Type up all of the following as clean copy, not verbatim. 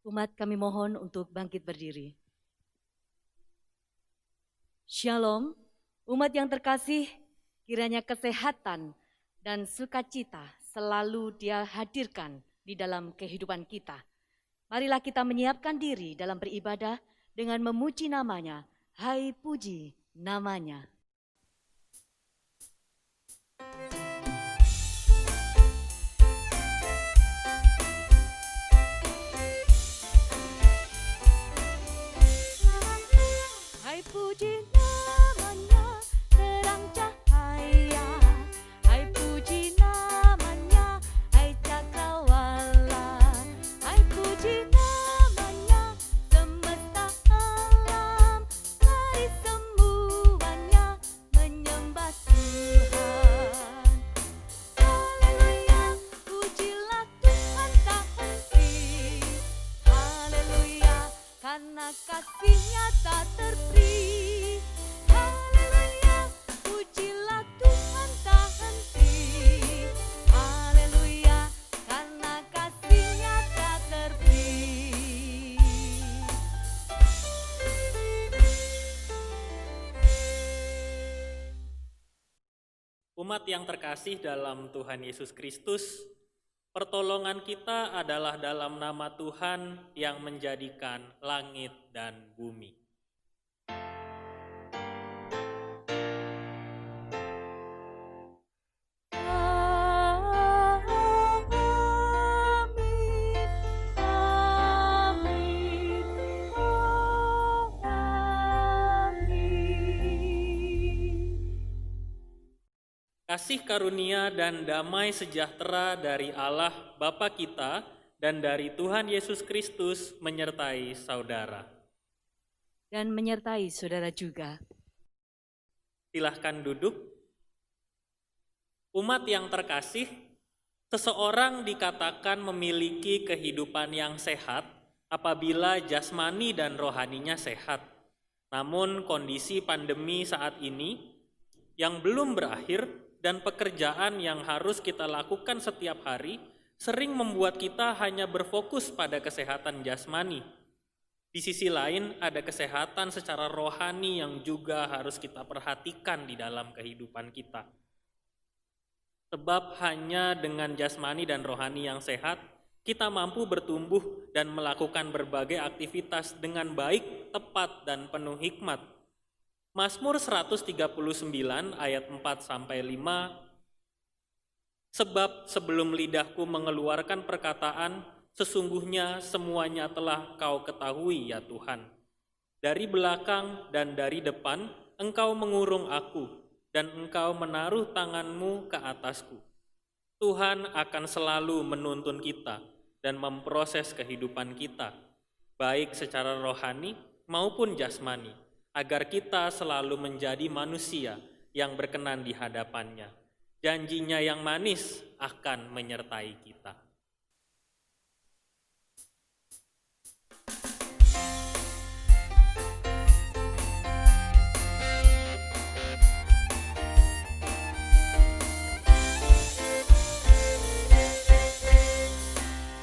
Umat kami mohon untuk bangkit berdiri. Shalom, umat yang terkasih, kiranya kesehatan dan sukacita selalu Dia hadirkan di dalam kehidupan kita. Marilah kita menyiapkan diri dalam beribadah dengan memuji namanya. Hai puji namanya. Hai puji namanya, terang cahaya. Hai puji namanya, hai cakrawala. Hai puji namanya, semesta alam. Mari semuanya menyembah Tuhan. Haleluya, pujilah Tuhan tak henti. Haleluya, karena kasih-Nya tak terperi. Haleluya, pujilah Tuhan tak henti. Haleluya, karena kasih-Nya tak terperi. Umat yang terkasih dalam Tuhan Yesus Kristus, pertolongan kita adalah dalam nama Tuhan yang menjadikan langit dan bumi. Kasih karunia dan damai sejahtera dari Allah Bapa kita dan dari Tuhan Yesus Kristus menyertai saudara. Dan menyertai saudara juga. Silahkan duduk. Umat yang terkasih, seseorang dikatakan memiliki kehidupan yang sehat apabila jasmani dan rohaninya sehat. Namun kondisi pandemi saat ini yang belum berakhir dan pekerjaan yang harus kita lakukan setiap hari sering membuat kita hanya berfokus pada kesehatan jasmani. Di sisi lain, ada kesehatan secara rohani yang juga harus kita perhatikan di dalam kehidupan kita. Sebab hanya dengan jasmani dan rohani yang sehat, kita mampu bertumbuh dan melakukan berbagai aktivitas dengan baik, tepat, dan penuh hikmat. Mazmur 139 ayat 4-5, sebab sebelum lidahku mengeluarkan perkataan, sesungguhnya semuanya telah Kau ketahui ya Tuhan. Dari belakang dan dari depan Engkau mengurung aku, dan Engkau menaruh tangan-Mu ke atasku. Tuhan akan selalu menuntun kita dan memproses kehidupan kita, baik secara rohani maupun jasmani, agar kita selalu menjadi manusia yang berkenan di hadapan-Nya. Janji-Nya yang manis akan menyertai kita.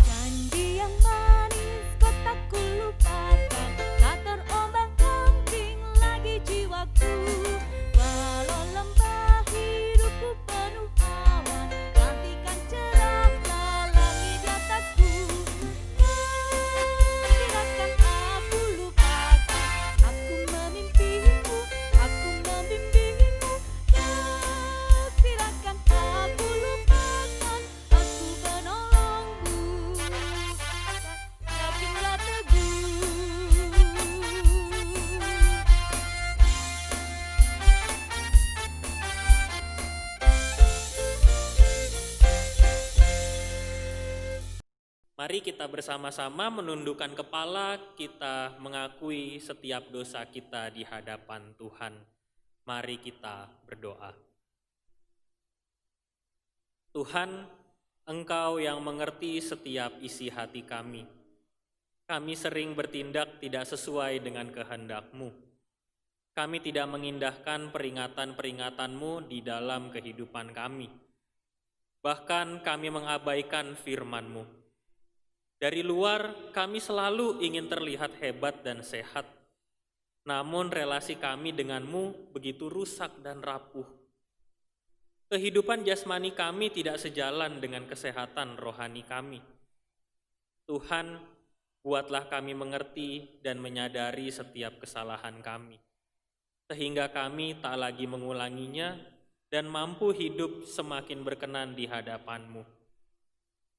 Janji yang manis kau tak kulupakan, tak terombang-ambing lagi jiwaku. Walau lembah hidupku penuh awan, nantikan cerahlah langit di atasku. Tidak akan aku lupakan, aku memimpimu, aku membimbingmu. Tidak akan aku lupakan, aku penolongmu. Yakinlah teguh. Mari kita bersama-sama menundukkan kepala, kita mengakui setiap dosa kita di hadapan Tuhan. Mari kita berdoa. Tuhan, Engkau yang mengerti setiap isi hati kami. Kami sering bertindak tidak sesuai dengan kehendak-Mu. Kami tidak mengindahkan peringatan-peringatan-Mu di dalam kehidupan kami. Bahkan kami mengabaikan firman-Mu. Dari luar, kami selalu ingin terlihat hebat dan sehat. Namun relasi kami denganmu begitu rusak dan rapuh. Kehidupan jasmani kami tidak sejalan dengan kesehatan rohani kami. Tuhan, buatlah kami mengerti dan menyadari setiap kesalahan kami, sehingga kami tak lagi mengulanginya dan mampu hidup semakin berkenan di hadapan-Mu.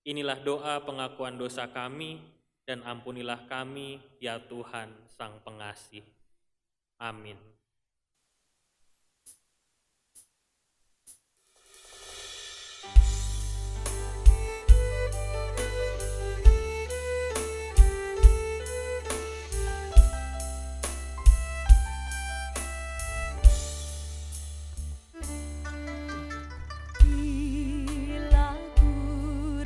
Inilah doa pengakuan dosa kami, dan ampunilah kami, ya Tuhan Sang Pengasih. Amin. Bila ku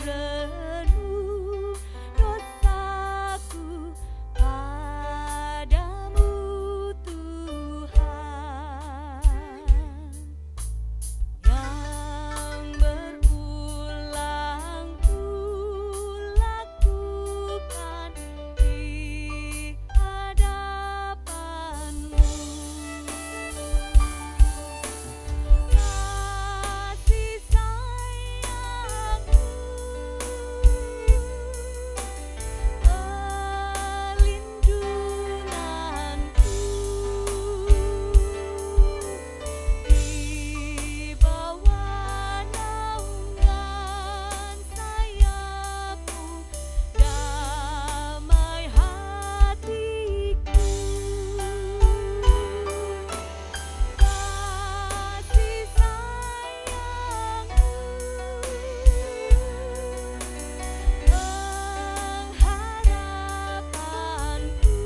renung dosaku padamu Tuhan, yang berulang ku lakukan di hadapan-Mu. Kasih sayang-Mu, perlindungan-Ku, di bawah naungan sayap-Mu, damai hatiku. Kasih sayang-Mu, pengharapan-Ku,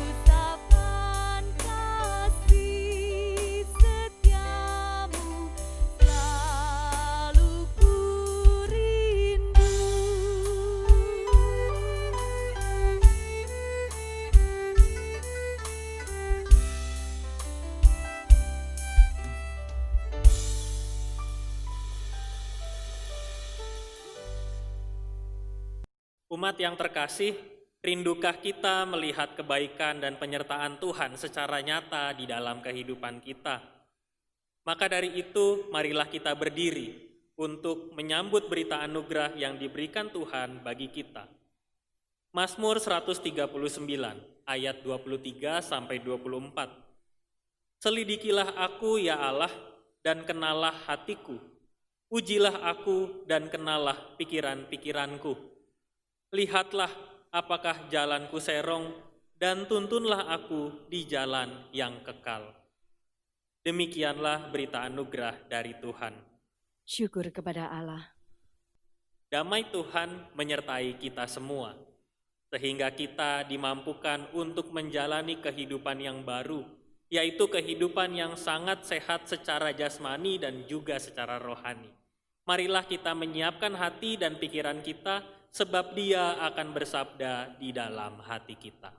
ucapan kasih setia-Mu selalu ku rindu. Umat yang terkasih, rindukah kita melihat kebaikan dan penyertaan Tuhan secara nyata di dalam kehidupan kita? Maka dari itu, marilah kita berdiri untuk menyambut berita anugerah yang diberikan Tuhan bagi kita. Mazmur 139 ayat 23-24. Selidikilah aku ya Allah dan kenalah hatiku. Ujilah aku dan kenalah pikiran-pikiranku. Lihatlah apakah jalanku serong dan tuntunlah aku di jalan yang kekal. Demikianlah berita anugerah dari Tuhan. Syukur kepada Allah. Damai Tuhan menyertai kita semua, sehingga kita dimampukan untuk menjalani kehidupan yang baru, yaitu kehidupan yang sangat sehat secara jasmani dan juga secara rohani. Marilah kita menyiapkan hati dan pikiran kita, sebab Dia akan bersabda di dalam hati kita.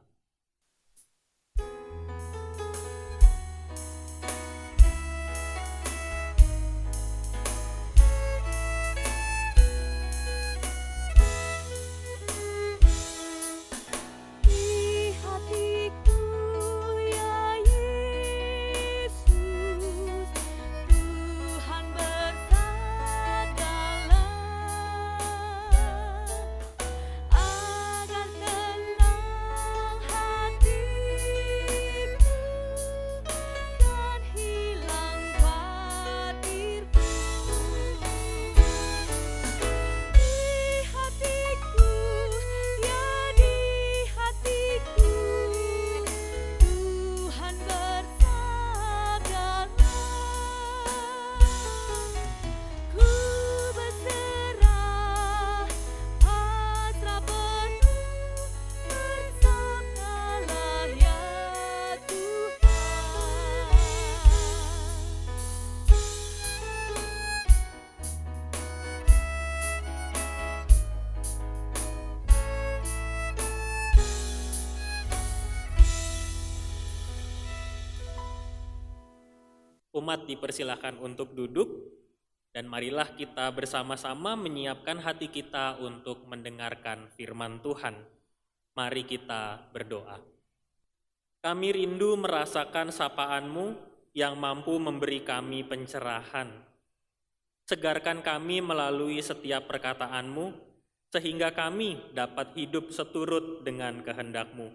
Di hatiku ya Yesus, Tuhan bersabdalah, agar tenang hatiku dan hilang khawatirku. Di hatiku, ya di hatiku, Tuhan bersabdalah, ku berserah, pasrah penuh, bersabdalah ya Tuhan. Umat dipersilakan untuk duduk Dan marilah kita bersama-sama menyiapkan hati kita untuk mendengarkan firman Tuhan. Mari kita berdoa. Kami rindu merasakan sapaan-Mu yang mampu memberi kami pencerahan. Segarkan kami melalui setiap perkataan-Mu, sehingga kami dapat hidup seturut dengan kehendak-Mu.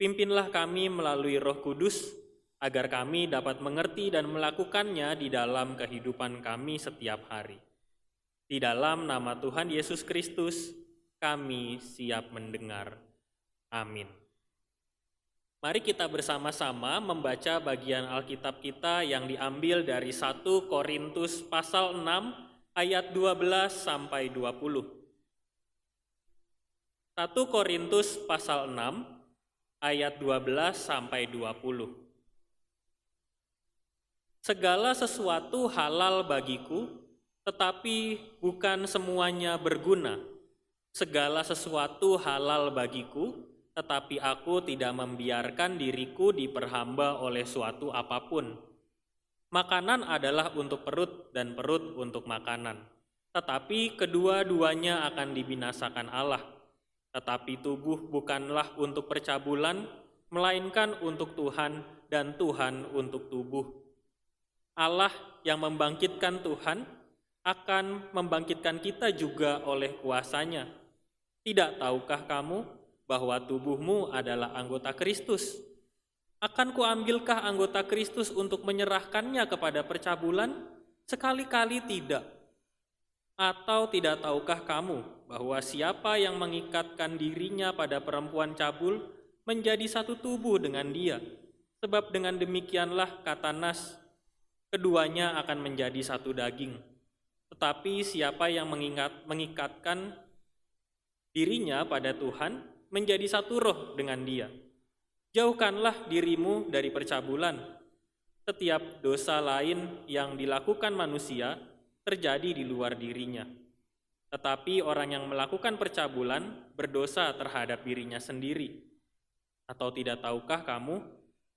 Pimpinlah kami melalui Roh Kudus, agar kami dapat mengerti dan melakukannya di dalam kehidupan kami setiap hari. Di dalam nama Tuhan Yesus Kristus, kami siap mendengar. Amin. Mari kita bersama-sama membaca bagian Alkitab kita yang diambil dari 1 Korintus pasal 6 ayat 12 sampai 20. 1 Korintus pasal 6 ayat 12 sampai 20. Segala sesuatu halal bagiku, tetapi bukan semuanya berguna. Segala sesuatu halal bagiku, tetapi aku tidak membiarkan diriku diperhamba oleh suatu apapun. Makanan adalah untuk perut dan perut untuk makanan. Tetapi kedua-duanya akan dibinasakan Allah. Tetapi tubuh bukanlah untuk percabulan, melainkan untuk Tuhan dan Tuhan untuk tubuh. Allah yang membangkitkan Tuhan akan membangkitkan kita juga oleh kuasa-Nya. Tidak tahukah kamu bahwa tubuhmu adalah anggota Kristus? Akan kuambilkah anggota Kristus untuk menyerahkannya kepada percabulan? Sekali-kali tidak. Atau tidak tahukah kamu bahwa siapa yang mengikatkan dirinya pada perempuan cabul menjadi satu tubuh dengan dia? Sebab dengan demikianlah kata Nas, keduanya akan menjadi satu daging. Tetapi siapa yang mengikatkan dirinya pada Tuhan menjadi satu roh dengan dia. Jauhkanlah dirimu dari percabulan. Setiap dosa lain yang dilakukan manusia terjadi di luar dirinya. Tetapi orang yang melakukan percabulan berdosa terhadap dirinya sendiri. Atau tidak tahukah kamu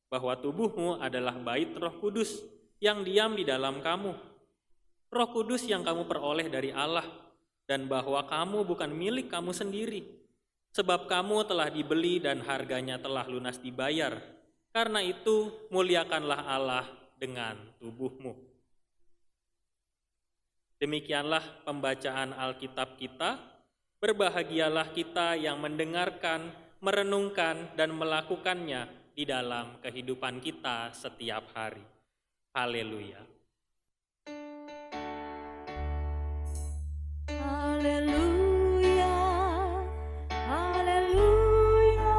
bahwa tubuhmu adalah bait Roh Kudus yang diam di dalam kamu, Roh Kudus yang kamu peroleh dari Allah, dan bahwa kamu bukan milik kamu sendiri, sebab kamu telah dibeli dan harganya telah lunas dibayar. Karena itu, muliakanlah Allah dengan tubuhmu. Demikianlah pembacaan Alkitab kita. Berbahagialah kita yang mendengarkan, merenungkan, dan melakukannya di dalam kehidupan kita setiap hari. Haleluya. Haleluya, haleluya, haleluya.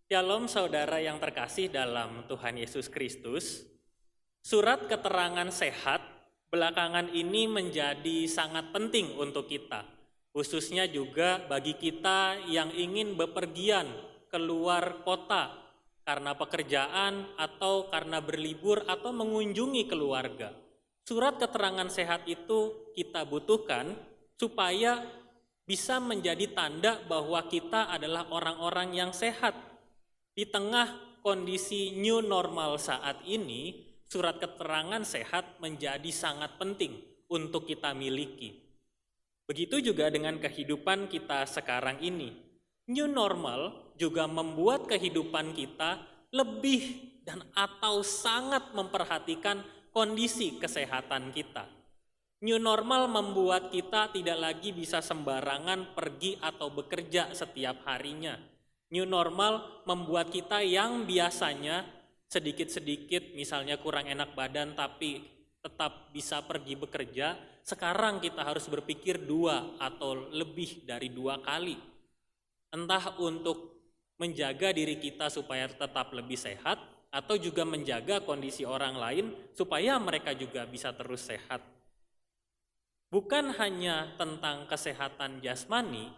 Shalom saudara yang terkasih dalam Tuhan Yesus Kristus. Surat keterangan sehat belakangan ini menjadi sangat penting untuk kita, khususnya juga bagi kita yang ingin bepergian keluar kota karena pekerjaan atau karena berlibur atau mengunjungi keluarga. Surat keterangan sehat itu kita butuhkan supaya bisa menjadi tanda bahwa kita adalah orang-orang yang sehat. Di tengah kondisi new normal saat ini, surat keterangan sehat menjadi sangat penting untuk kita miliki. Begitu juga dengan kehidupan kita sekarang ini. New normal juga membuat kehidupan kita lebih dan atau sangat memperhatikan kondisi kesehatan kita. New normal membuat kita tidak lagi bisa sembarangan pergi atau bekerja setiap harinya. New normal membuat kita yang biasanya sedikit-sedikit misalnya kurang enak badan tapi tetap bisa pergi bekerja, sekarang kita harus berpikir 2 atau lebih dari 2 kali. Entah untuk menjaga diri kita supaya tetap lebih sehat, atau juga menjaga kondisi orang lain supaya mereka juga bisa terus sehat. Bukan hanya tentang kesehatan jasmani,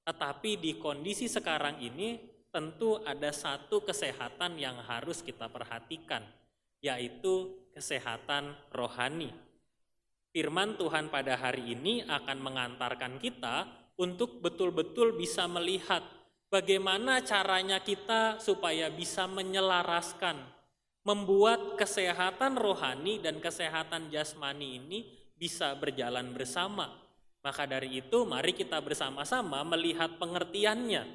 tetapi di kondisi sekarang ini tentu ada satu kesehatan yang harus kita perhatikan, yaitu kesehatan rohani. Firman Tuhan pada hari ini akan mengantarkan kita untuk betul-betul bisa melihat bagaimana caranya kita supaya bisa menyelaraskan, membuat kesehatan rohani dan kesehatan jasmani ini bisa berjalan bersama. Maka dari itu mari kita bersama-sama melihat pengertiannya.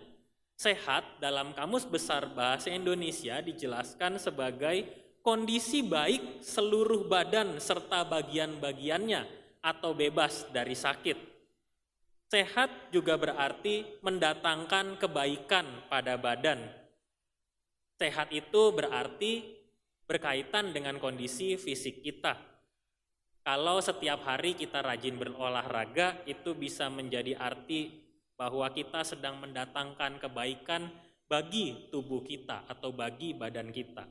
Sehat dalam Kamus Besar Bahasa Indonesia dijelaskan sebagai kondisi baik seluruh badan serta bagian-bagiannya atau bebas dari sakit. Sehat juga berarti mendatangkan kebaikan pada badan. Sehat itu berarti berkaitan dengan kondisi fisik kita. Kalau setiap hari kita rajin berolahraga, itu bisa menjadi arti bahwa kita sedang mendatangkan kebaikan bagi tubuh kita atau bagi badan kita.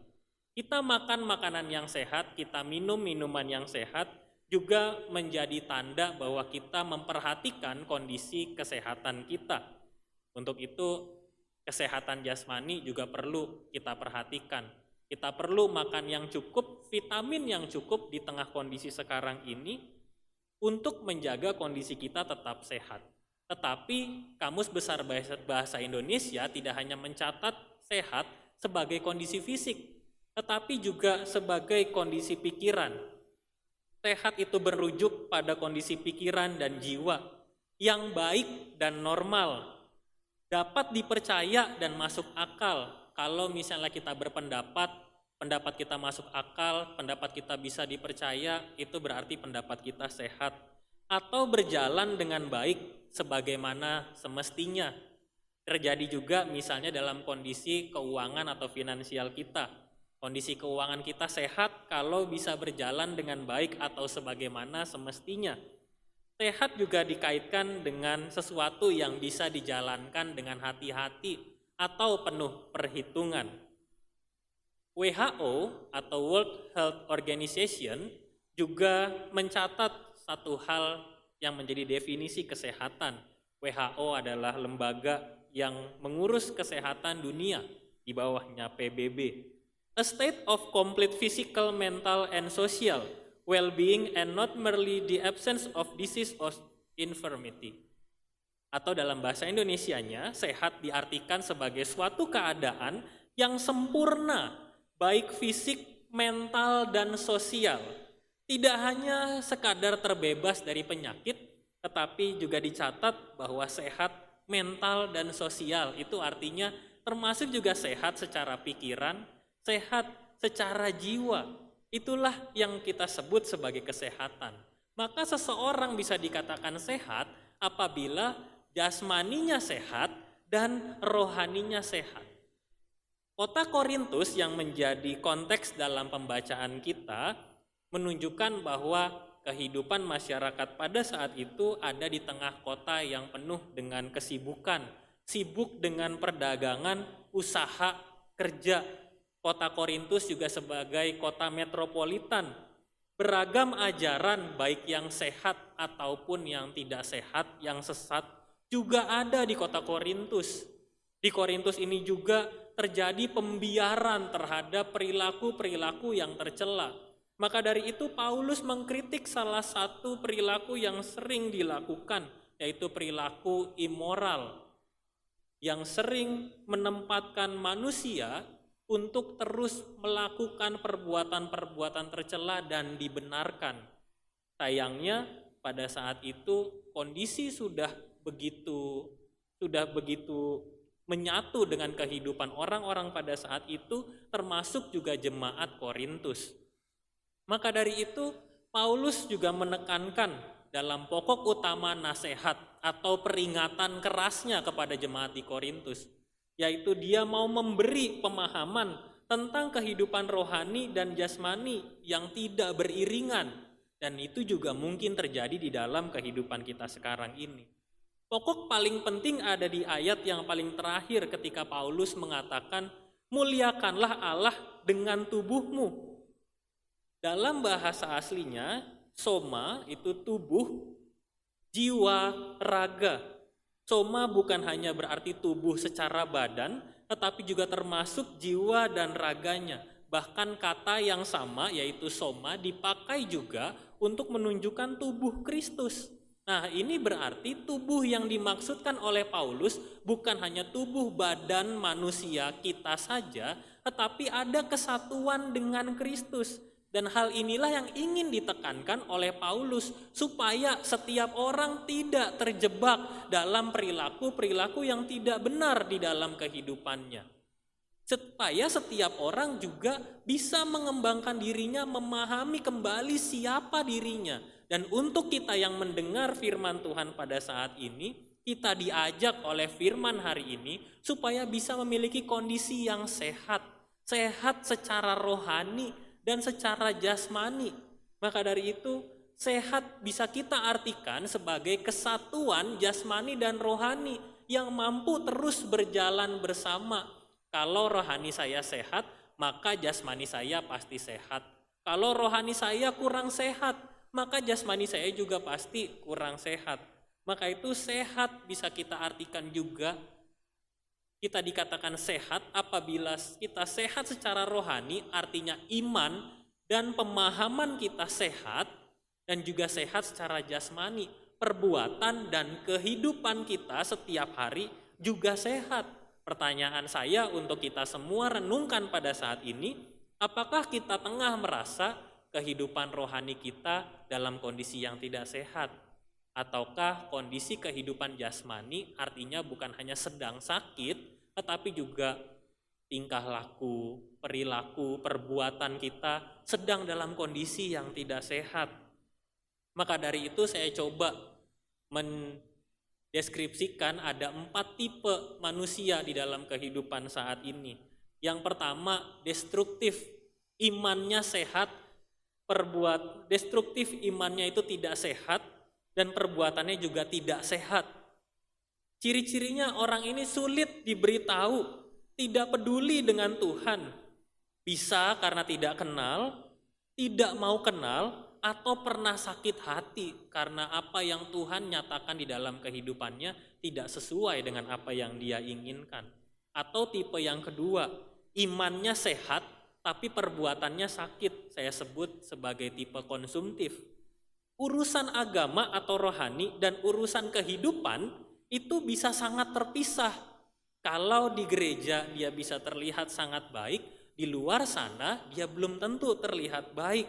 Kita makan makanan yang sehat, kita minum minuman yang sehat, juga menjadi tanda bahwa kita memperhatikan kondisi kesehatan kita. Untuk itu, kesehatan jasmani juga perlu kita perhatikan. Kita perlu makan yang cukup, vitamin yang cukup di tengah kondisi sekarang ini untuk menjaga kondisi kita tetap sehat. Tetapi Kamus Besar Bahasa Indonesia tidak hanya mencatat sehat sebagai kondisi fisik, tetapi juga sebagai kondisi pikiran. Sehat itu berujuk pada kondisi pikiran dan jiwa yang baik dan normal, dapat dipercaya dan masuk akal. Kalau misalnya kita berpendapat, pendapat kita masuk akal, pendapat kita bisa dipercaya, itu berarti pendapat kita sehat atau berjalan dengan baik sebagaimana semestinya. Terjadi juga misalnya dalam kondisi keuangan atau finansial kita. Kondisi keuangan kita sehat kalau bisa berjalan dengan baik atau sebagaimana semestinya. Sehat juga dikaitkan dengan sesuatu yang bisa dijalankan dengan hati-hati atau penuh perhitungan. WHO atau World Health Organization juga mencatat satu hal yang menjadi definisi kesehatan. WHO adalah lembaga yang mengurus kesehatan dunia, di bawahnya PBB. A state of complete physical, mental, and social well-being and not merely the absence of disease or infirmity. Atau dalam bahasa Indonesianya, sehat diartikan sebagai suatu keadaan yang sempurna, baik fisik, mental, dan sosial. Tidak hanya sekadar terbebas dari penyakit, tetapi juga dicatat bahwa sehat mental dan sosial itu artinya termasuk juga sehat secara pikiran, sehat secara jiwa. Itulah yang kita sebut sebagai kesehatan. Maka seseorang bisa dikatakan sehat apabila jasmaninya sehat dan rohaninya sehat. Kota Korintus yang menjadi konteks dalam pembacaan kita menunjukkan bahwa kehidupan masyarakat pada saat itu ada di tengah kota yang penuh dengan kesibukan, sibuk dengan perdagangan, usaha, kerja. Kota Korintus juga sebagai kota metropolitan, beragam ajaran baik yang sehat ataupun yang tidak sehat, yang sesat juga ada di kota Korintus. Di Korintus ini juga terjadi pembiaran terhadap perilaku-perilaku yang tercela. Maka dari itu Paulus mengkritik salah satu perilaku yang sering dilakukan, yaitu perilaku immoral, yang sering menempatkan manusia untuk terus melakukan perbuatan-perbuatan tercela dan dibenarkan. Sayangnya pada saat itu kondisi sudah begitu menyatu dengan kehidupan orang-orang pada saat itu, termasuk juga jemaat Korintus. Maka dari itu Paulus juga menekankan dalam pokok utama nasihat atau peringatan kerasnya kepada jemaat di Korintus, yaitu dia mau memberi pemahaman tentang kehidupan rohani dan jasmani yang tidak beriringan. Dan itu juga mungkin terjadi di dalam kehidupan kita sekarang ini. Pokok paling penting ada di ayat yang paling terakhir ketika Paulus mengatakan, muliakanlah Allah dengan tubuhmu. Dalam bahasa aslinya, soma itu tubuh, jiwa, raga. Soma bukan hanya berarti tubuh secara badan, tetapi juga termasuk jiwa dan raganya. Bahkan kata yang sama yaitu soma dipakai juga untuk menunjukkan tubuh Kristus. Nah, ini berarti tubuh yang dimaksudkan oleh Paulus bukan hanya tubuh badan manusia kita saja, tetapi ada kesatuan dengan Kristus. Dan hal inilah yang ingin ditekankan oleh Paulus, supaya setiap orang tidak terjebak dalam perilaku-perilaku yang tidak benar di dalam kehidupannya. Supaya setiap orang juga bisa mengembangkan dirinya, memahami kembali siapa dirinya. Dan untuk kita yang mendengar firman Tuhan pada saat ini, kita diajak oleh firman hari ini supaya bisa memiliki kondisi yang sehat. Sehat secara rohani dan secara jasmani. Maka dari itu, sehat bisa kita artikan sebagai kesatuan jasmani dan rohani yang mampu terus berjalan bersama. Kalau rohani saya sehat, maka jasmani saya pasti sehat. Kalau rohani saya kurang sehat, maka jasmani saya juga pasti kurang sehat. Maka itu sehat bisa kita artikan juga, kita dikatakan sehat apabila kita sehat secara rohani, artinya iman dan pemahaman kita sehat, dan juga sehat secara jasmani, perbuatan dan kehidupan kita setiap hari juga sehat. Pertanyaan saya untuk kita semua renungkan pada saat ini, apakah kita tengah merasa kehidupan rohani kita dalam kondisi yang tidak sehat? Ataukah kondisi kehidupan jasmani artinya bukan hanya sedang sakit, tetapi juga tingkah laku, perilaku, perbuatan kita sedang dalam kondisi yang tidak sehat? Maka dari itu saya coba deskripsikan ada 4 tipe manusia di dalam kehidupan saat ini. Yang pertama, destruktif, imannya sehat, destruktif imannya itu tidak sehat, dan perbuatannya juga tidak sehat. Ciri-cirinya orang ini sulit diberitahu, tidak peduli dengan Tuhan. Bisa karena tidak kenal, tidak mau kenal, atau pernah sakit hati karena apa yang Tuhan nyatakan di dalam kehidupannya tidak sesuai dengan apa yang dia inginkan. Atau tipe yang kedua, imannya sehat tapi perbuatannya sakit, saya sebut sebagai tipe konsumtif. Urusan agama atau rohani dan urusan kehidupan itu bisa sangat terpisah. Kalau di gereja dia bisa terlihat sangat baik, di luar sana dia belum tentu terlihat baik.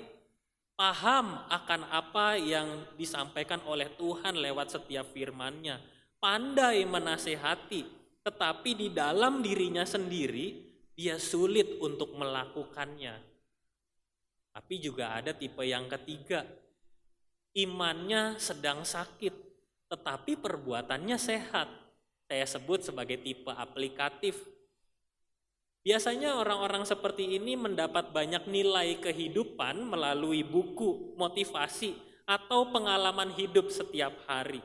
Paham akan apa yang disampaikan oleh Tuhan lewat setiap firman-Nya, pandai menasehati, tetapi di dalam dirinya sendiri dia sulit untuk melakukannya. Tapi juga ada tipe yang ketiga, imannya sedang sakit, tetapi perbuatannya sehat. Saya sebut sebagai tipe aplikatif. Biasanya orang-orang seperti ini mendapat banyak nilai kehidupan melalui buku, motivasi, atau pengalaman hidup setiap hari.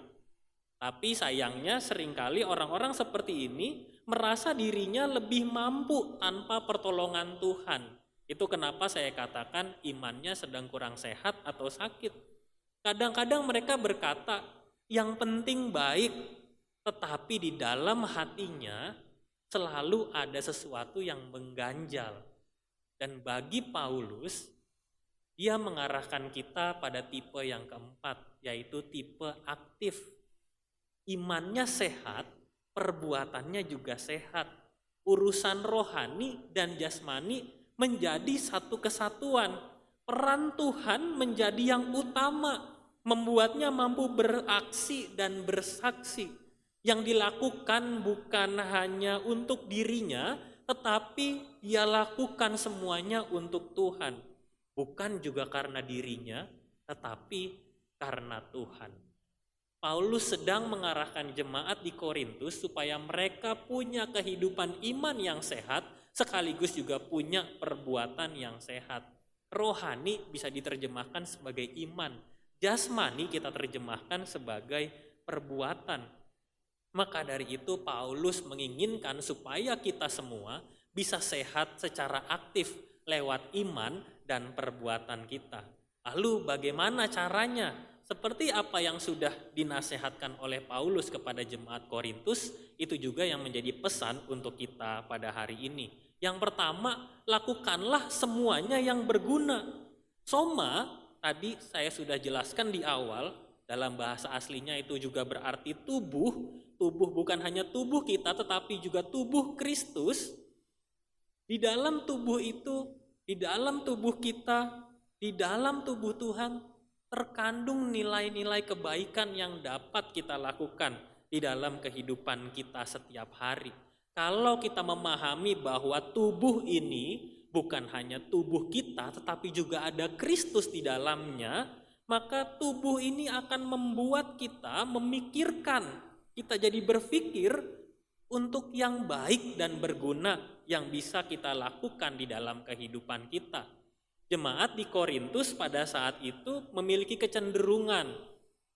Tapi sayangnya seringkali orang-orang seperti ini merasa dirinya lebih mampu tanpa pertolongan Tuhan. Itu kenapa saya katakan imannya sedang kurang sehat atau sakit. Kadang-kadang mereka berkata, yang penting baik, tetapi di dalam hatinya selalu ada sesuatu yang mengganjal. Dan bagi Paulus, dia mengarahkan kita pada tipe yang keempat, yaitu tipe aktif. Imannya sehat, perbuatannya juga sehat. Urusan rohani dan jasmani menjadi satu kesatuan. Peran Tuhan menjadi yang utama, membuatnya mampu beraksi dan bersaksi. Yang dilakukan bukan hanya untuk dirinya, tetapi dia lakukan semuanya untuk Tuhan. Bukan juga karena dirinya, tetapi karena Tuhan. Paulus sedang mengarahkan jemaat di Korintus supaya mereka punya kehidupan iman yang sehat, sekaligus juga punya perbuatan yang sehat. Rohani bisa diterjemahkan sebagai iman, jasmani kita terjemahkan sebagai perbuatan. Maka dari itu Paulus menginginkan supaya kita semua bisa sehat secara aktif lewat iman dan perbuatan kita. Lalu bagaimana caranya? Seperti apa yang sudah dinasehatkan oleh Paulus kepada jemaat Korintus, itu juga yang menjadi pesan untuk kita pada hari ini. Yang pertama, lakukanlah semuanya yang berguna. Soma, tadi saya sudah jelaskan di awal, dalam bahasa aslinya itu juga berarti tubuh. Tubuh bukan hanya tubuh kita tetapi juga tubuh Kristus. Di dalam tubuh itu, di dalam tubuh kita, di dalam tubuh Tuhan terkandung nilai-nilai kebaikan yang dapat kita lakukan di dalam kehidupan kita setiap hari. Kalau kita memahami bahwa tubuh ini bukan hanya tubuh kita tetapi juga ada Kristus di dalamnya, maka tubuh ini akan membuat kita memikirkan, kita jadi berpikir untuk yang baik dan berguna yang bisa kita lakukan di dalam kehidupan kita. Jemaat di Korintus pada saat itu memiliki kecenderungan.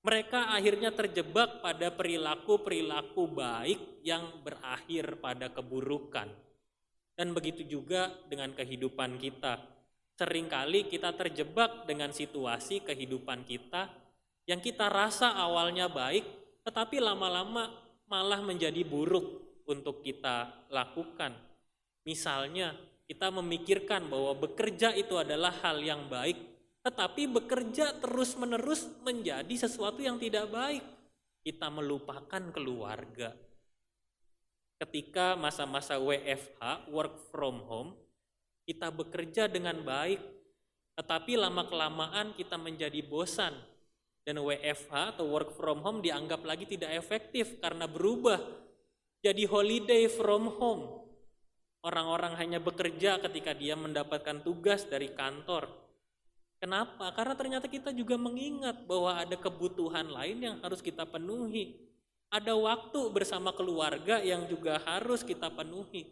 Mereka akhirnya terjebak pada perilaku-perilaku baik yang berakhir pada keburukan. Dan begitu juga dengan kehidupan kita. Seringkali kita terjebak dengan situasi kehidupan kita yang kita rasa awalnya baik, tetapi lama-lama malah menjadi buruk untuk kita lakukan. Misalnya, kita memikirkan bahwa bekerja itu adalah hal yang baik, tetapi bekerja terus-menerus menjadi sesuatu yang tidak baik. Kita melupakan keluarga. Ketika masa-masa WFH, work from home, kita bekerja dengan baik, tetapi lama-kelamaan kita menjadi bosan. Dan WFH atau work from home dianggap lagi tidak efektif karena berubah jadi holiday from home. Orang-orang hanya bekerja ketika dia mendapatkan tugas dari kantor. Kenapa? Karena ternyata kita juga mengingat bahwa ada kebutuhan lain yang harus kita penuhi. Ada waktu bersama keluarga yang juga harus kita penuhi.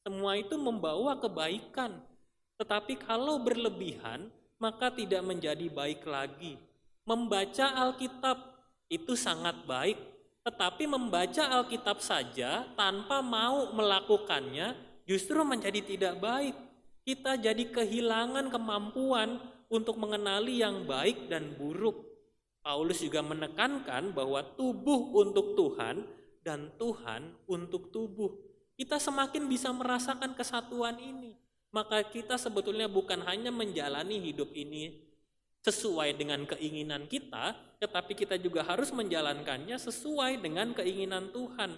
Semua itu membawa kebaikan. Tetapi kalau berlebihan, maka tidak menjadi baik lagi. Membaca Alkitab itu sangat baik. Tetapi membaca Alkitab saja tanpa mau melakukannya justru menjadi tidak baik. Kita jadi kehilangan kemampuan untuk mengenali yang baik dan buruk. Paulus juga menekankan bahwa tubuh untuk Tuhan dan Tuhan untuk tubuh. Kita semakin bisa merasakan kesatuan ini. Maka kita sebetulnya bukan hanya menjalani hidup ini sesuai dengan keinginan kita, tetapi kita juga harus menjalankannya sesuai dengan keinginan Tuhan.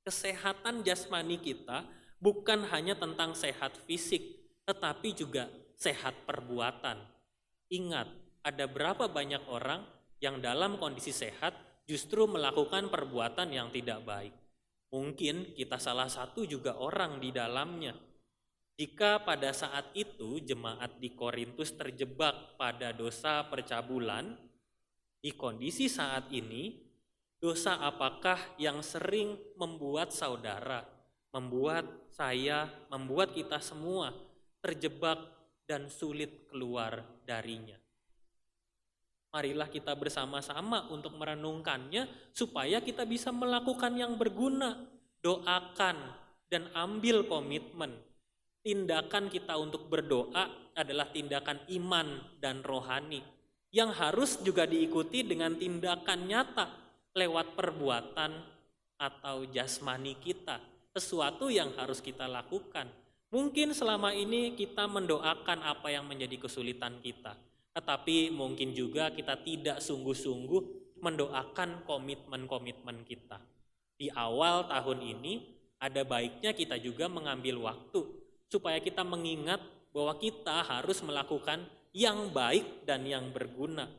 Kesehatan jasmani kita bukan hanya tentang sehat fisik, tetapi juga sehat perbuatan. Ingat, ada berapa banyak orang yang dalam kondisi sehat justru melakukan perbuatan yang tidak baik. Mungkin kita salah satu juga orang di dalamnya. Jika pada saat itu jemaat di Korintus terjebak pada dosa percabulan, di kondisi saat ini, dosa apakah yang sering membuat saudara, membuat saya, membuat kita semua terjebak dan sulit keluar darinya? Marilah kita bersama-sama untuk merenungkannya supaya kita bisa melakukan yang berguna. Doakan dan ambil komitmen. Tindakan kita untuk berdoa adalah tindakan iman dan rohani yang harus juga diikuti dengan tindakan nyata lewat perbuatan atau jasmani kita. Sesuatu yang harus kita lakukan. Mungkin selama ini kita mendoakan apa yang menjadi kesulitan kita. Tetapi mungkin juga kita tidak sungguh-sungguh mendoakan komitmen-komitmen kita. Di awal tahun ini ada baiknya kita juga mengambil waktu supaya kita mengingat bahwa kita harus melakukan yang baik dan yang berguna.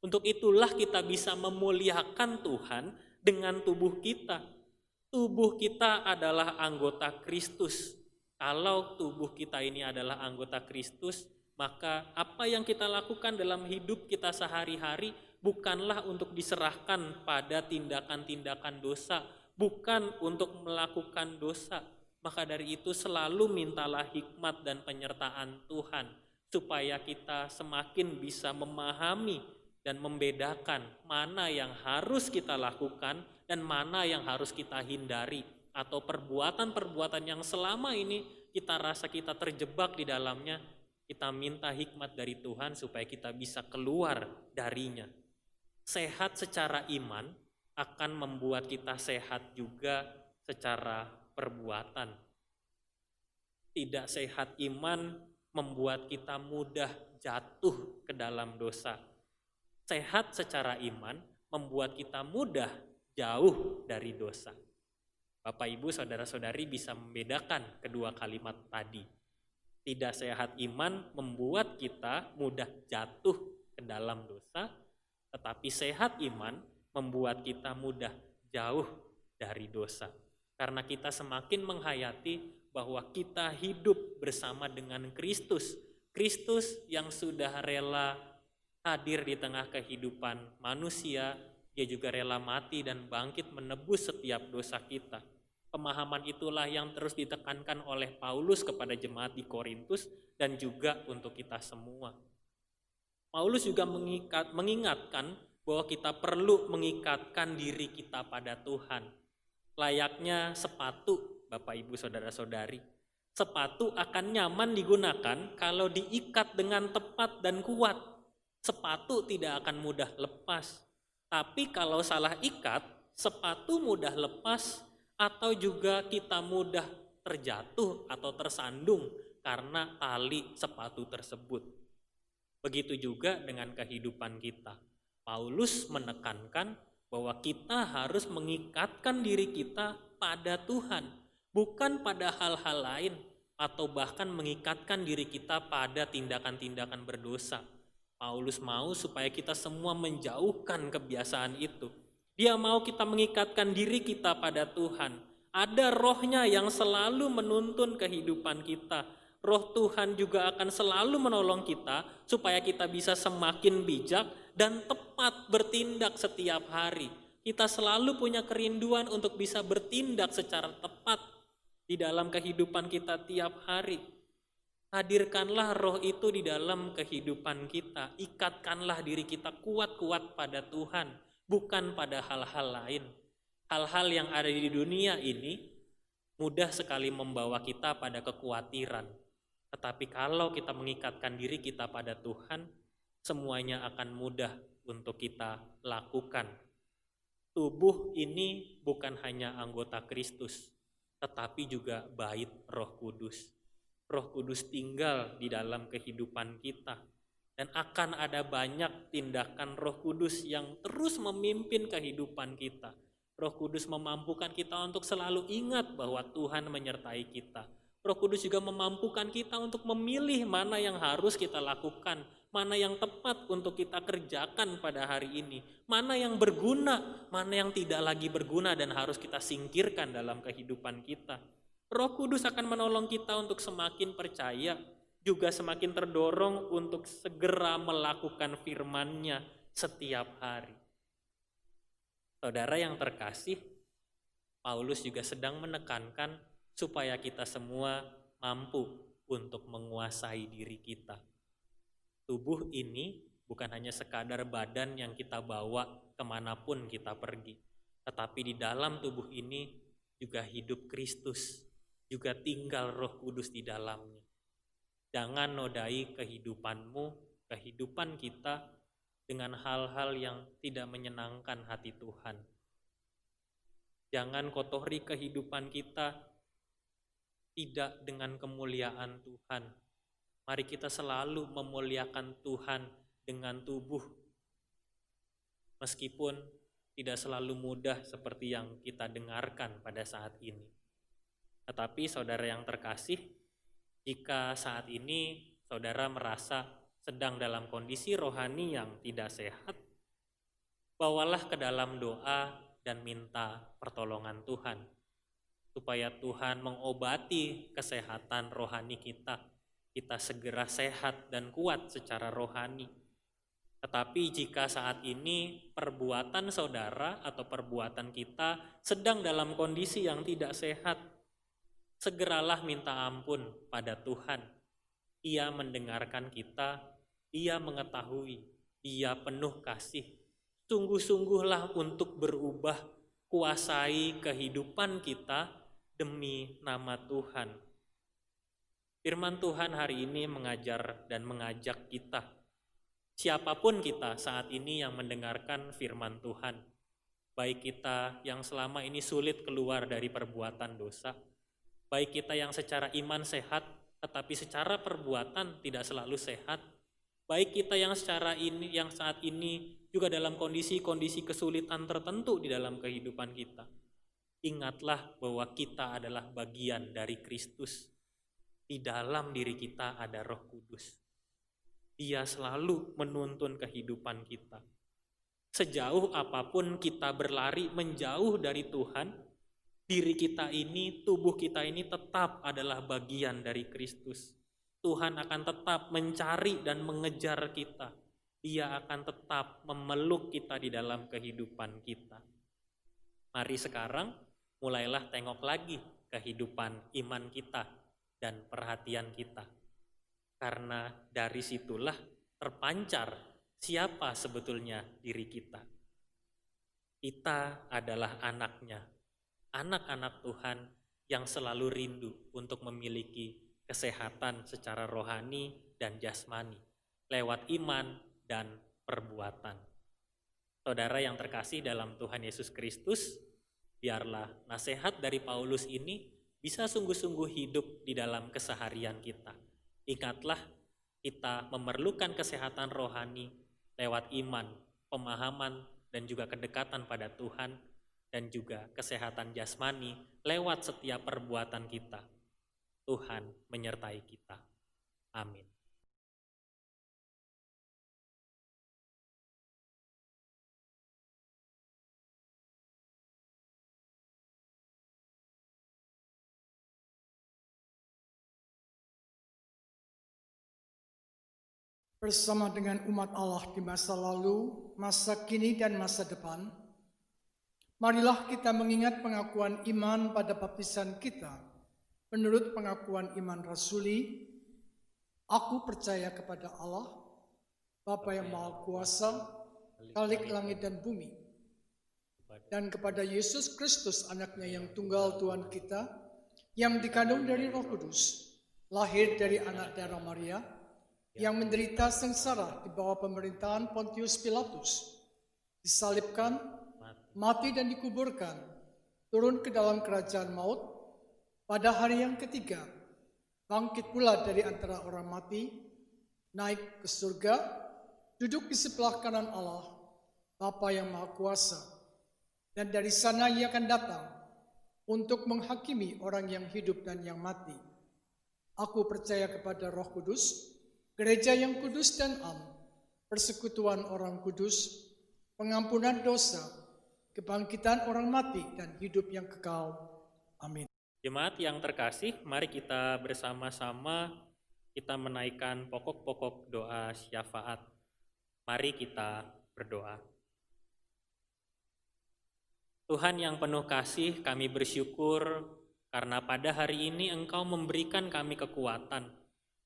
Untuk itulah kita bisa memuliakan Tuhan dengan tubuh kita. Tubuh kita adalah anggota Kristus. Kalau tubuh kita ini adalah anggota Kristus, maka apa yang kita lakukan dalam hidup kita sehari-hari bukanlah untuk diserahkan pada tindakan-tindakan dosa, bukan untuk melakukan dosa. Maka dari itu selalu mintalah hikmat dan penyertaan Tuhan, supaya kita semakin bisa memahami dan membedakan mana yang harus kita lakukan dan mana yang harus kita hindari, atau perbuatan-perbuatan yang selama ini kita rasa kita terjebak di dalamnya. Kita minta hikmat dari Tuhan supaya kita bisa keluar darinya. Sehat secara iman akan membuat kita sehat juga secara perbuatan. Tidak sehat iman membuat kita mudah jatuh ke dalam dosa. sehat secara iman membuat kita mudah jauh dari dosa. Bapak, Ibu, saudara-saudari bisa membedakan kedua kalimat tadi. Tidak sehat iman membuat kita mudah jatuh ke dalam dosa, tetapi sehat iman membuat kita mudah jauh dari dosa. Karena kita semakin menghayati bahwa kita hidup bersama dengan Kristus. Kristus yang sudah rela hadir di tengah kehidupan manusia, dia juga rela mati dan bangkit menebus setiap dosa kita. Pemahaman itulah yang terus ditekankan oleh Paulus kepada jemaat di Korintus dan juga untuk kita semua. Paulus juga mengingatkan bahwa kita perlu mengikatkan diri kita pada Tuhan. Layaknya sepatu, Bapak, Ibu, saudara-saudari. Sepatu akan nyaman digunakan kalau diikat dengan tepat dan kuat. Sepatu tidak akan mudah lepas. Tapi kalau salah ikat, sepatu mudah lepas atau juga kita mudah terjatuh atau tersandung karena tali sepatu tersebut. Begitu juga dengan kehidupan kita. Paulus menekankan bahwa kita harus mengikatkan diri kita pada Tuhan, bukan pada hal-hal lain atau bahkan mengikatkan diri kita pada tindakan-tindakan berdosa. Paulus mau supaya kita semua menjauhkan kebiasaan itu. Dia mau kita mengikatkan diri kita pada Tuhan. Ada rohnya yang selalu menuntun kehidupan kita. Roh Tuhan juga akan selalu menolong kita supaya kita bisa semakin bijak dan tepat bertindak setiap hari. Kita selalu punya kerinduan untuk bisa bertindak secara tepat di dalam kehidupan kita tiap hari. Hadirkanlah roh itu di dalam kehidupan kita. Ikatkanlah diri kita kuat-kuat pada Tuhan, bukan pada hal-hal lain. Hal-hal yang ada di dunia ini mudah sekali membawa kita pada kekhawatiran. Tetapi kalau kita mengikatkan diri kita pada Tuhan, semuanya akan mudah untuk kita lakukan. Tubuh ini bukan hanya anggota Kristus, tetapi juga bait Roh Kudus. Roh Kudus tinggal di dalam kehidupan kita. Dan akan ada banyak tindakan Roh Kudus yang terus memimpin kehidupan kita. Roh Kudus memampukan kita untuk selalu ingat bahwa Tuhan menyertai kita. Roh Kudus juga memampukan kita untuk memilih mana yang harus kita lakukan, mana yang tepat untuk kita kerjakan pada hari ini, mana yang berguna, mana yang tidak lagi berguna dan harus kita singkirkan dalam kehidupan kita. Roh Kudus akan menolong kita untuk semakin percaya, juga semakin terdorong untuk segera melakukan firman-Nya setiap hari. Saudara yang terkasih, Paulus juga sedang menekankan supaya kita semua mampu untuk menguasai diri kita. Tubuh ini bukan hanya sekadar badan yang kita bawa kemanapun kita pergi, tetapi di dalam tubuh ini juga hidup Kristus, juga tinggal Roh Kudus di dalamnya. Jangan nodai kehidupanmu, kehidupan kita dengan hal-hal yang tidak menyenangkan hati Tuhan. Jangan kotori kehidupan kita tidak dengan kemuliaan Tuhan. Mari kita selalu memuliakan Tuhan dengan tubuh. Meskipun tidak selalu mudah seperti yang kita dengarkan pada saat ini. Tetapi saudara yang terkasih, jika saat ini saudara merasa sedang dalam kondisi rohani yang tidak sehat, bawalah ke dalam doa dan minta pertolongan Tuhan, supaya Tuhan mengobati kesehatan rohani kita segera sehat dan kuat secara rohani. Tetapi jika saat ini perbuatan saudara atau perbuatan kita sedang dalam kondisi yang tidak sehat, segeralah minta ampun pada Tuhan. Ia mendengarkan kita, Ia mengetahui, Dia penuh kasih. Sungguh-sungguhlah untuk berubah, kuasai kehidupan kita demi nama Tuhan. Firman Tuhan hari ini mengajar dan mengajak kita, siapapun kita saat ini yang mendengarkan firman Tuhan, baik kita yang selama ini sulit keluar dari perbuatan dosa, baik kita yang secara iman sehat tetapi secara perbuatan tidak selalu sehat, baik kita yang saat ini juga dalam kondisi-kondisi kesulitan tertentu di dalam kehidupan kita. Ingatlah bahwa kita adalah bagian dari Kristus. Di dalam diri kita ada Roh Kudus. Dia selalu menuntun kehidupan kita. Sejauh apapun kita berlari menjauh dari Tuhan, diri kita ini, tubuh kita ini tetap adalah bagian dari Kristus. Tuhan akan tetap mencari dan mengejar kita. Dia akan tetap memeluk kita di dalam kehidupan kita. Mari sekarang mulailah tengok lagi kehidupan iman kita dan perhatian kita. Karena dari situlah terpancar siapa sebetulnya diri kita. Kita adalah anaknya, anak-anak Tuhan yang selalu rindu untuk memiliki kesehatan secara rohani dan jasmani lewat iman dan perbuatan. Saudara yang terkasih dalam Tuhan Yesus Kristus, biarlah nasihat dari Paulus ini bisa sungguh-sungguh hidup di dalam keseharian kita. Ingatlah, kita memerlukan kesehatan rohani lewat iman, pemahaman, dan juga kedekatan pada Tuhan, dan juga kesehatan jasmani lewat setiap perbuatan kita. Tuhan menyertai kita. Amin. Bersama dengan umat Allah di masa lalu, masa kini, dan masa depan, marilah kita mengingat pengakuan iman pada baptisan kita. Menurut pengakuan iman rasuli, aku percaya kepada Allah, Bapa yang Maha Kuasa, Khalik langit dan bumi, dan kepada Yesus Kristus, anaknya yang tunggal Tuhan kita, yang dikandung dari Roh Kudus, lahir dari anak darah Maria, yang menderita sengsara di bawah pemerintahan Pontius Pilatus, disalibkan, mati dan dikuburkan, turun ke dalam kerajaan maut, pada hari yang ketiga, bangkit pula dari antara orang mati, naik ke surga, duduk di sebelah kanan Allah, Bapa yang Maha Kuasa, dan dari sana ia akan datang untuk menghakimi orang yang hidup dan yang mati. Aku percaya kepada Roh Kudus, Gereja yang kudus dan am, persekutuan orang kudus, pengampunan dosa, kebangkitan orang mati, dan hidup yang kekal. Amin. Jemaat yang terkasih, mari kita bersama-sama kita menaikkan pokok-pokok doa syafaat. Mari kita berdoa. Tuhan yang penuh kasih, kami bersyukur karena pada hari ini Engkau memberikan kami kekuatan.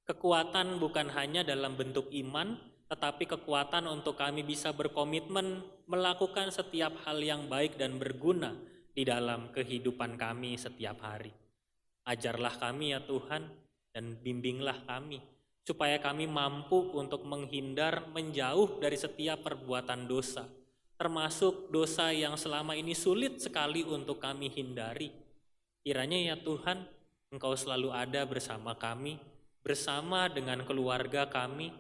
Kekuatan bukan hanya dalam bentuk iman, tetapi kekuatan untuk kami bisa berkomitmen melakukan setiap hal yang baik dan berguna di dalam kehidupan kami setiap hari. Ajarlah kami ya Tuhan, dan bimbinglah kami, supaya kami mampu untuk menghindar menjauh dari setiap perbuatan dosa, termasuk dosa yang selama ini sulit sekali untuk kami hindari. Kiranya ya Tuhan, Engkau selalu ada bersama kami, bersama dengan keluarga kami.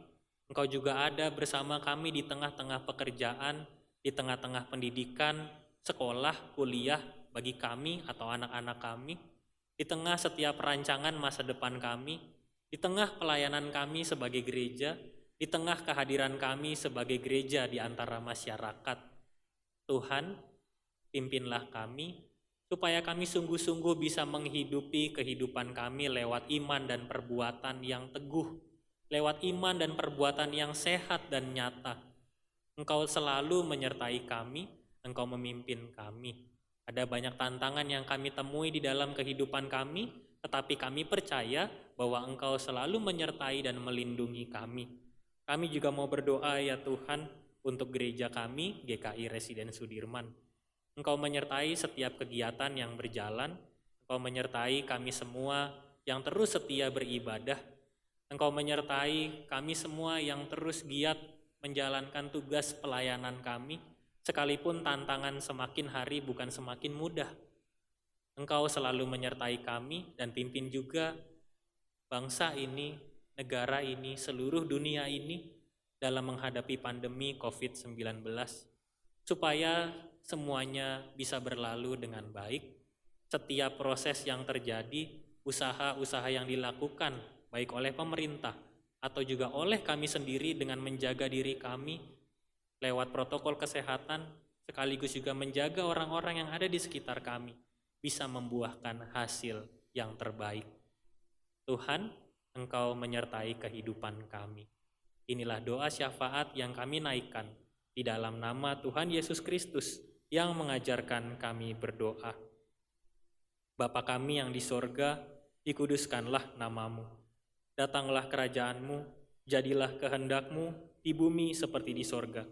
Engkau juga ada bersama kami di tengah-tengah pekerjaan, di tengah-tengah pendidikan, sekolah, kuliah bagi kami atau anak-anak kami, di tengah setiap rancangan masa depan kami, di tengah pelayanan kami sebagai gereja, di tengah kehadiran kami sebagai gereja di antara masyarakat. Tuhan, pimpinlah kami, supaya kami sungguh-sungguh bisa menghidupi kehidupan kami lewat iman dan perbuatan yang teguh, lewat iman dan perbuatan yang sehat dan nyata. Engkau selalu menyertai kami, Engkau memimpin kami. Ada banyak tantangan yang kami temui di dalam kehidupan kami, tetapi kami percaya bahwa Engkau selalu menyertai dan melindungi kami. Kami juga mau berdoa ya Tuhan untuk gereja kami, GKI Residen Sudirman. Engkau menyertai setiap kegiatan yang berjalan, Engkau menyertai kami semua yang terus setia beribadah, Engkau menyertai kami semua yang terus giat menjalankan tugas pelayanan kami, sekalipun tantangan semakin hari bukan semakin mudah. Engkau selalu menyertai kami dan pimpin juga bangsa ini, negara ini, seluruh dunia ini dalam menghadapi pandemi COVID-19, supaya semuanya bisa berlalu dengan baik. Setiap proses yang terjadi, usaha-usaha yang dilakukan, baik oleh pemerintah atau juga oleh kami sendiri dengan menjaga diri kami lewat protokol kesehatan, sekaligus juga menjaga orang-orang yang ada di sekitar kami, bisa membuahkan hasil yang terbaik. Tuhan, Engkau menyertai kehidupan kami. Inilah doa syafaat yang kami naikkan di dalam nama Tuhan Yesus Kristus yang mengajarkan kami berdoa. Bapa kami yang di sorga, dikuduskanlah namamu. Datanglah kerajaanmu, jadilah kehendak-Mu di bumi seperti di sorga.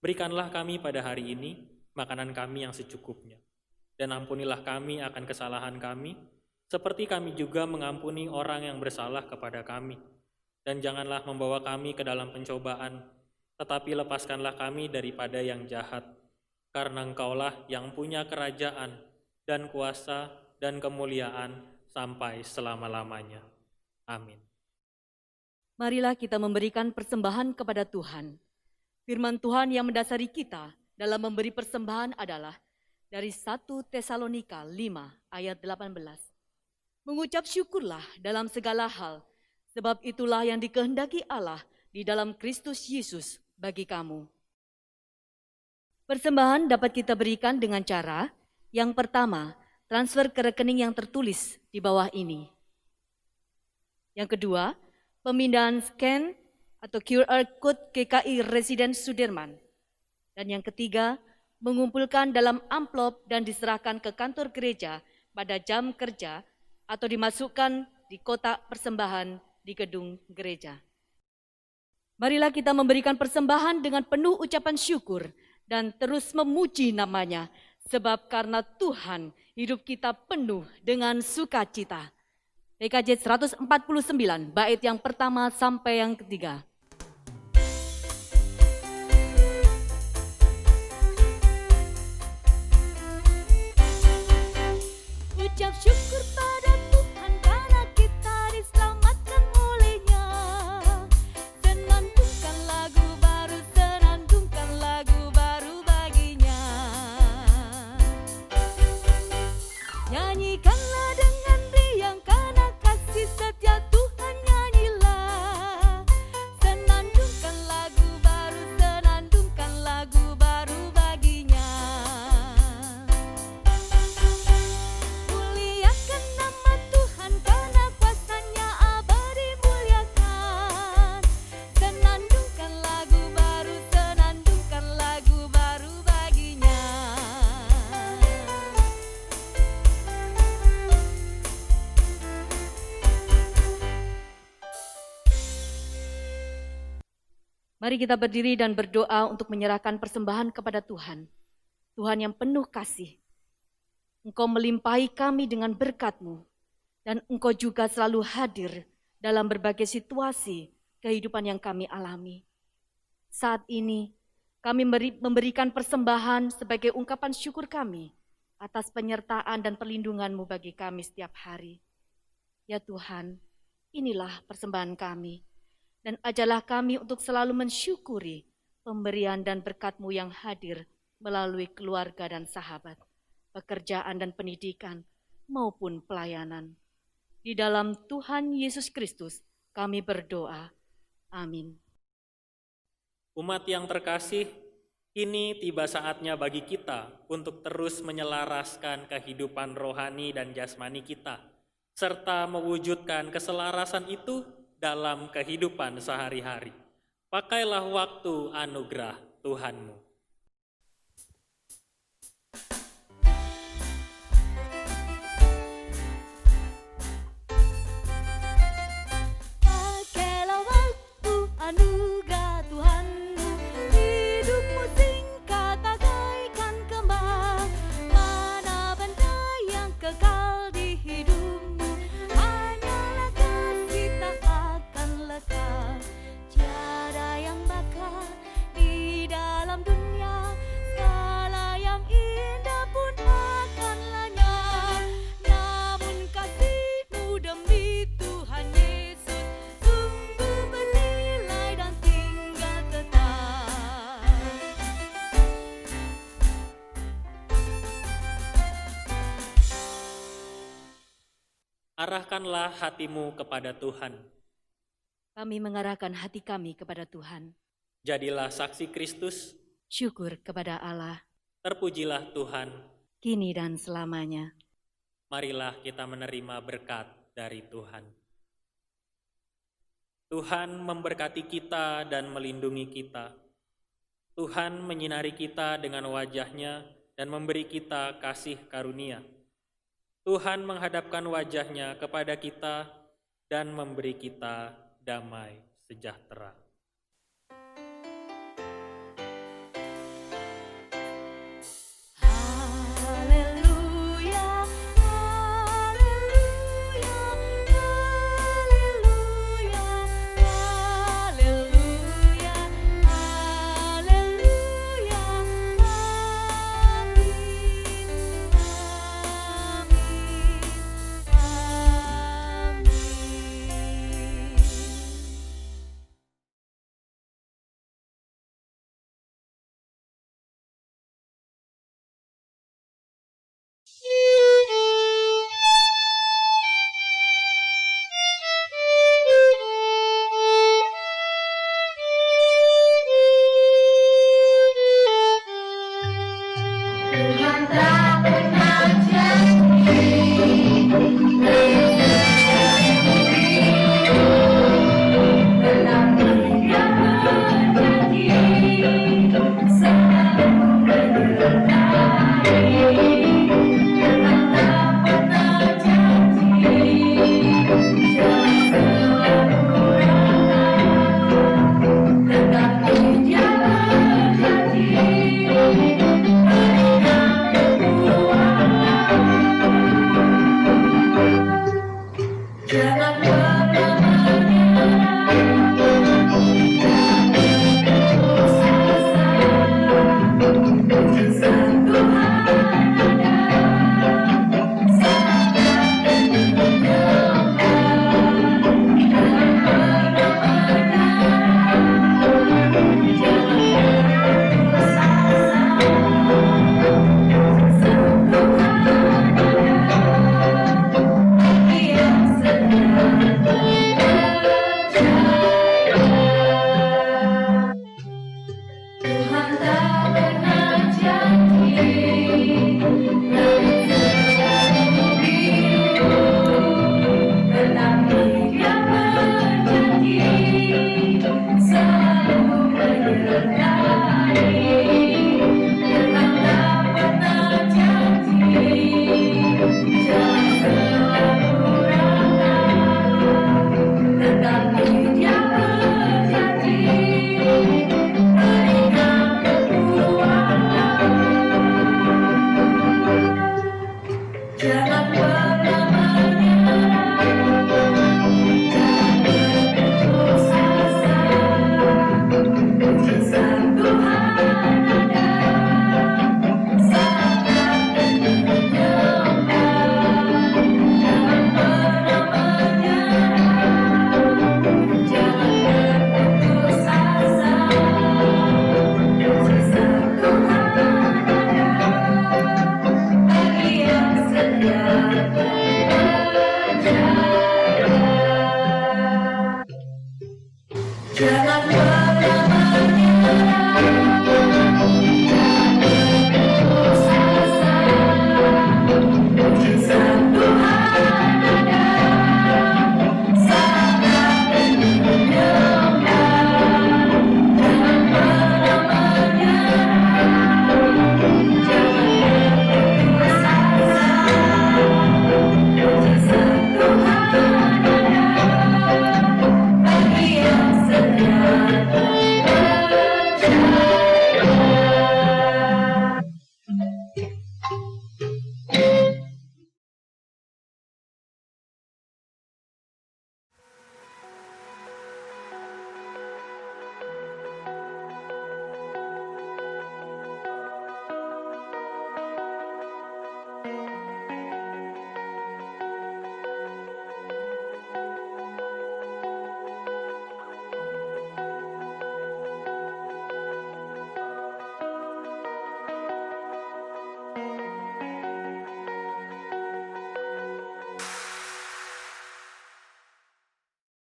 Berikanlah kami pada hari ini makanan kami yang secukupnya. Dan ampunilah kami akan kesalahan kami, seperti kami juga mengampuni orang yang bersalah kepada kami. Dan janganlah membawa kami ke dalam pencobaan, tetapi lepaskanlah kami daripada yang jahat. Karena Engkaulah yang punya kerajaan dan kuasa dan kemuliaan sampai selama-lamanya. Amin. Marilah kita memberikan persembahan kepada Tuhan. Firman Tuhan yang mendasari kita dalam memberi persembahan adalah dari 1 Tesalonika 5 ayat 18. Mengucap syukurlah dalam segala hal, sebab itulah yang dikehendaki Allah di dalam Kristus Yesus bagi kamu. Persembahan dapat kita berikan dengan cara, yang pertama, transfer ke rekening yang tertulis di bawah ini. Yang kedua, pemindahan scan atau QR Code GKI Residen Sudirman. Dan yang ketiga, mengumpulkan dalam amplop dan diserahkan ke kantor gereja pada jam kerja atau dimasukkan di kotak persembahan di gedung gereja. Marilah kita memberikan persembahan dengan penuh ucapan syukur dan terus memuji namanya, sebab karena Tuhan hidup kita penuh dengan sukacita. PKJ 149, bait yang pertama sampai yang ketiga. Ucap syukur pada Tuhan karena kita diselamatkan oleh-Nya. Senandungkan lagu baru bagi-Nya. Nyanyikanlah dengan riang karena kasih setia Tuhan, nyanyilah. Senandungkan lagu baru bagi-Nya. Muliakan nama Tuhan karena kuasa-Nya abadi, muliakan. Senandungkan lagu baru bagi-Nya. Mari kita berdiri dan berdoa untuk menyerahkan persembahan kepada Tuhan. Tuhan yang penuh kasih, Engkau melimpahi kami dengan berkat-Mu, dan Engkau juga selalu hadir dalam berbagai situasi kehidupan yang kami alami. Saat ini, kami memberikan persembahan sebagai ungkapan syukur kami atas penyertaan dan perlindungan-Mu bagi kami setiap hari. Ya Tuhan, inilah persembahan kami, dan ajarlah kami untuk selalu mensyukuri pemberian dan berkat-Mu yang hadir melalui keluarga dan sahabat, pekerjaan dan pendidikan, maupun pelayanan. Di dalam Tuhan Yesus Kristus kami berdoa. Amin. Umat yang terkasih, ini tiba saatnya bagi kita untuk terus menyelaraskan kehidupan rohani dan jasmani kita, serta mewujudkan keselarasan itu dalam kehidupan sehari-hari. Pakailah waktu anugerah Tuhanmu. Pakailah waktu anugerah Tuhanmu, hidupmu singkat bagaikan kembang. Mana benda yang kekal di hidupmu, hanyalah kasih tak akan lekang. Tiada yang bakal di dalam dunia arahkanlah hatimu kepada Tuhan. Kami mengarahkan hati kami kepada Tuhan. Jadilah saksi Kristus, Syukur kepada Allah, terpujilah Tuhan. kini dan selamanya. Marilah kita menerima berkat dari Tuhan. Tuhan memberkati kita dan melindungi kita. Tuhan menyinari kita dengan wajah-Nya dan memberi kita kasih karunia. Tuhan menghadapkan wajah-Nya kepada kita dan memberi kita damai sejahtera.